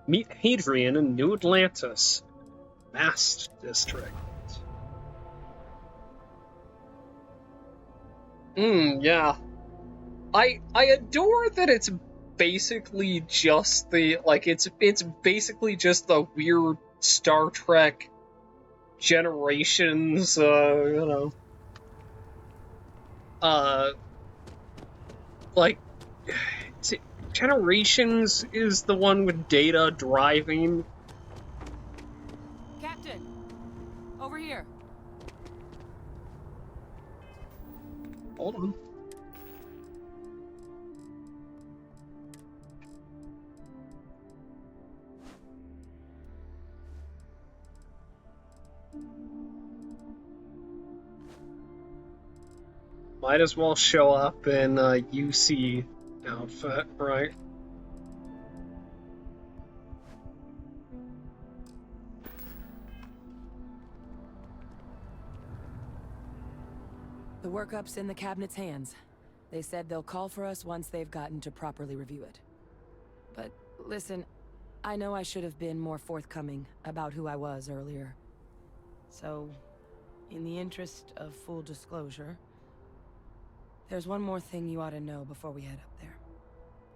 Meet Hadrian in New Atlantis. Mast District. Yeah. I adore that it's basically just the, like, it's basically just the weird Star Trek Generations, like, Generations is the one with Data driving. Captain, over here. Hold on. Might as well show up in a UC outfit, right? The workup's in the cabinet's hands. They said they'll call for us once they've gotten to properly review it. But listen, I know I should have been more forthcoming about who I was earlier. So, in the interest of full disclosure, there's one more thing you ought to know before we head up there.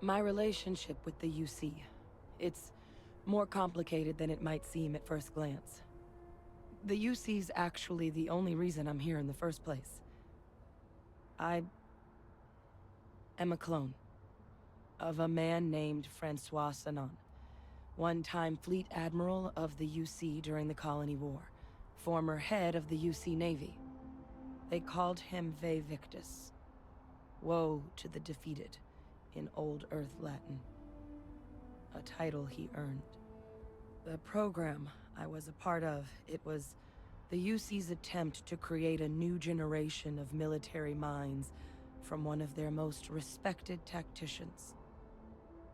My relationship with the UC. It's more complicated than it might seem at first glance. The UC's actually the only reason I'm here in the first place. I am a clone of a man named Francois Sanon, one-time fleet admiral of the UC during the Colony War, former head of the UC Navy. They called him Ve Victus, woe to the defeated, in Old Earth Latin, a title he earned. The program I was a part of, it was the UC's attempt to create a new generation of military minds from one of their most respected tacticians.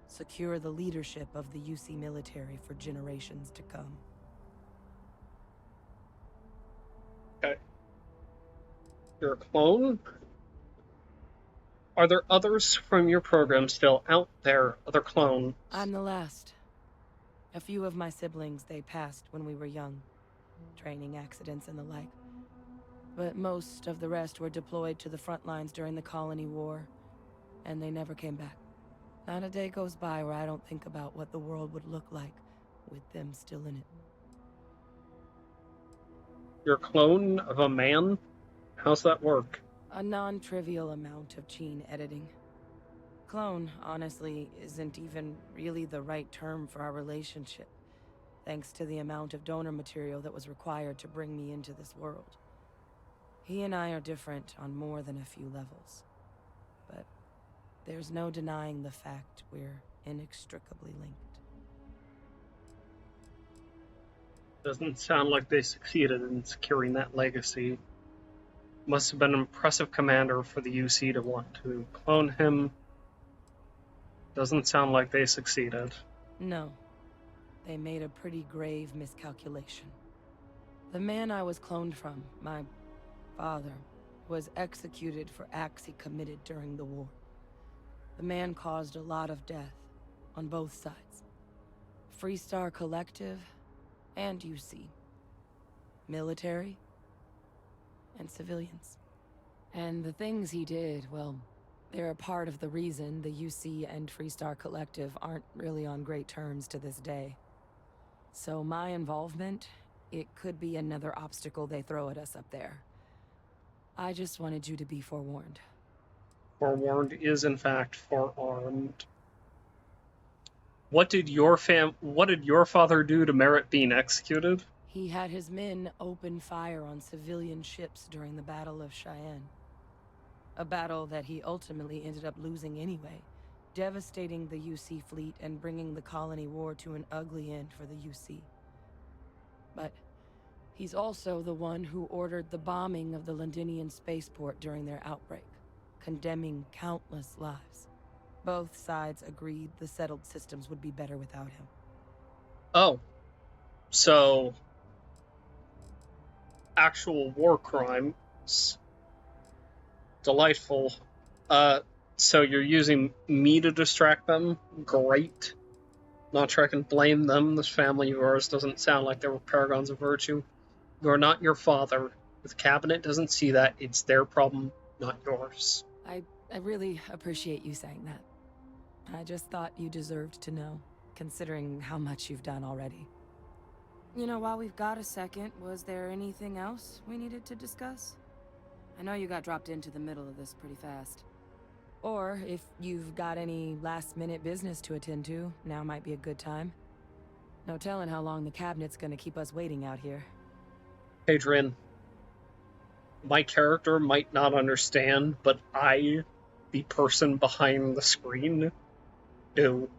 Secure the leadership of the UC military for generations to come. Okay. You're a clone? Are there others from your program still out there, other clones? I'm the last. A few of my siblings, they passed when we were young. Training accidents and the like. But most of the rest were deployed to the front lines during the Colony War, and they never came back. Not a day goes by where I don't think about what the world would look like with them still in it. You're a clone of a man? How's that work? A non-trivial amount of gene editing. Clone, honestly, isn't even really the right term for our relationship, thanks to the amount of donor material that was required to bring me into this world. He and I are different on more than a few levels, but there's no denying the fact we're inextricably linked. Doesn't sound like they succeeded in securing that legacy. Must have been an impressive commander for the UC to want to clone him. Doesn't sound like they succeeded. No. They made a pretty grave miscalculation. The man I was cloned from, my father, was executed for acts he committed during the war. The man caused a lot of death on both sides. Freestar Collective and UC. Military and civilians. And the things he did, well, they're a part of the reason the UC and Freestar Collective aren't really on great terms to this day. So my involvement, it could be another obstacle they throw at us up there. I just wanted you to be forewarned. Forewarned is in fact forearmed. What did your father do to merit being executed? He had his men open fire on civilian ships during the Battle of Cheyenne. A battle that he ultimately ended up losing anyway, devastating the UC fleet and bringing the colony war to an ugly end for the UC. But he's also the one who ordered the bombing of the Londinian spaceport during their outbreak, condemning countless lives. Both sides agreed the settled systems would be better without him. Oh. So, actual war crimes. Delightful. So you're using me to distract them? Great. Not sure I can blame them. This family of yours doesn't sound like they were paragons of virtue. You're not your father. If the cabinet doesn't see that, it's their problem, not yours. I really appreciate you saying that. I just thought you deserved to know, considering how much you've done already. You know, while we've got a second, was there anything else we needed to discuss? I know you got dropped into the middle of this pretty fast. Or, if you've got any last-minute business to attend to, now might be a good time. No telling how long the cabinet's gonna keep us waiting out here. Adrian, my character might not understand, but I, the person behind the screen, do.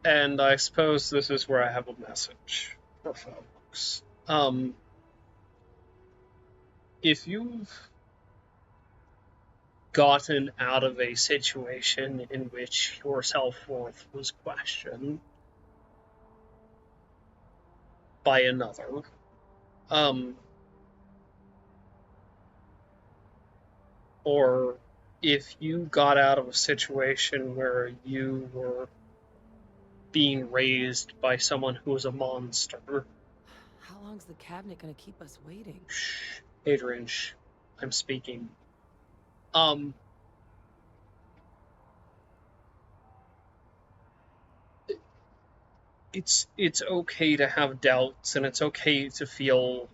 And I suppose this is where I have a message for folks. If you've gotten out of a situation in which your self-worth was questioned by another, or if you got out of a situation where you were being raised by someone who was a monster. How long's the cabinet gonna keep us waiting? Shh, Adrian, shh. I'm speaking. It's okay to have doubts, and it's okay to feel.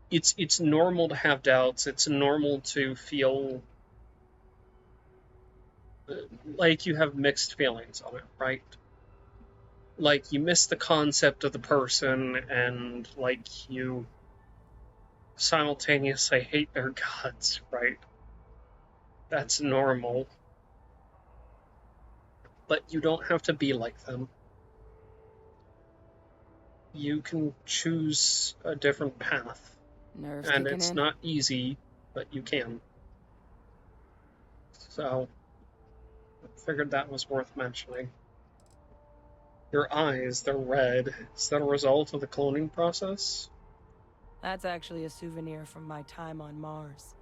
It's normal to have doubts. It's normal to feel like you have mixed feelings on it, right? Like, you miss the concept of the person, and, like, you simultaneously hate their guts, right? That's normal. But you don't have to be like them. You can choose a different path. Nerves and kicking it's in. not easy, but you can. So, I figured that was worth mentioning. Your eyes, they're red. Is that a result of the cloning process? That's actually a souvenir from my time on Mars.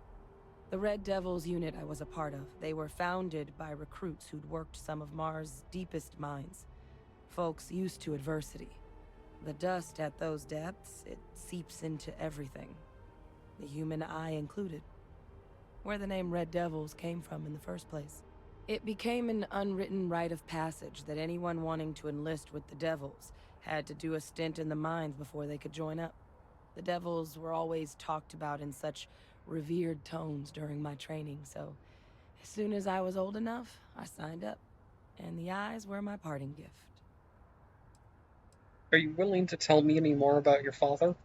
The Red Devils unit I was a part of, they were founded by recruits who'd worked some of Mars' deepest mines. Folks used to adversity. The dust at those depths, it seeps into everything. The human eye included. Where the name Red Devils came from in the first place. It became an unwritten rite of passage that anyone wanting to enlist with the Devils had to do a stint in the mines before they could join up. The Devils were always talked about in such revered tones during my training, so as soon as I was old enough, I signed up. And the eyes were my parting gift. Are you willing to tell me any more about your father?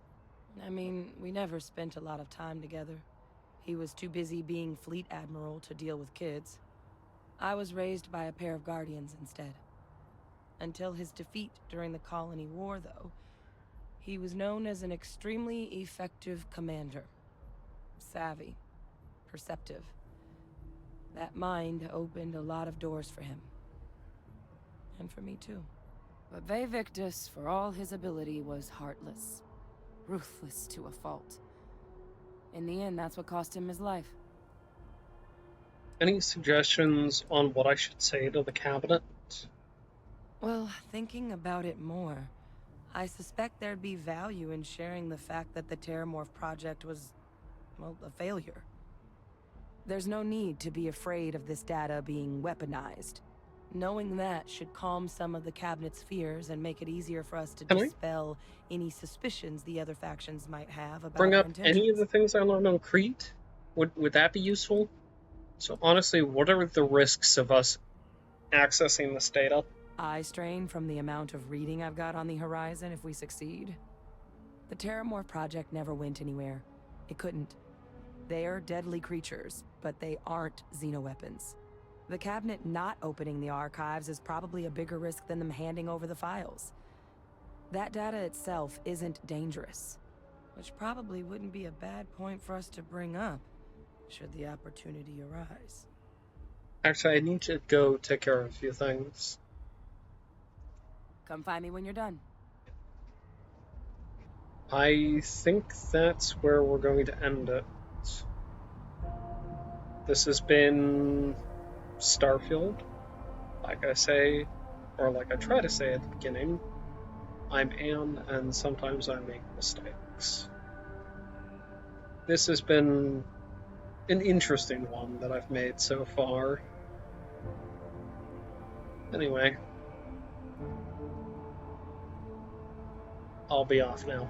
I mean, we never spent a lot of time together. He was too busy being fleet admiral to deal with kids. I was raised by a pair of guardians instead. Until his defeat during the colony war, though, he was known as an extremely effective commander. Savvy. Perceptive. That mind opened a lot of doors for him. And for me, too. But Ve Victus, for all his ability, was heartless. Ruthless to a fault. In the end, that's what cost him his life. Any suggestions on what I should say to the cabinet? Well, thinking about it more, I suspect there'd be value in sharing the fact that the Terramorph project was, well, a failure. There's no need to be afraid of this data being weaponized. Knowing that should calm some of the cabinet's fears and make it easier for us to dispel any suspicions the other factions might have about Bring our up intentions. any of the things I learned on Crete? Would that be useful? So honestly, what are the risks of us accessing this data? Eye strain from the amount of reading I've got on the horizon if we succeed. The Terramorph project never went anywhere. It couldn't. They're deadly creatures, but they aren't xenoweapons. The cabinet not opening the archives is probably a bigger risk than them handing over the files. That data itself isn't dangerous, which probably wouldn't be a bad point for us to bring up, should the opportunity arise. Actually, I need to go take care of a few things. Come find me when you're done. I think that's where we're going to end it. This has been Starfield. Like I say, or like I try to say at the beginning, I'm Anne, and sometimes I make mistakes. This has been an interesting one that I've made so far. Anyway, I'll be off now.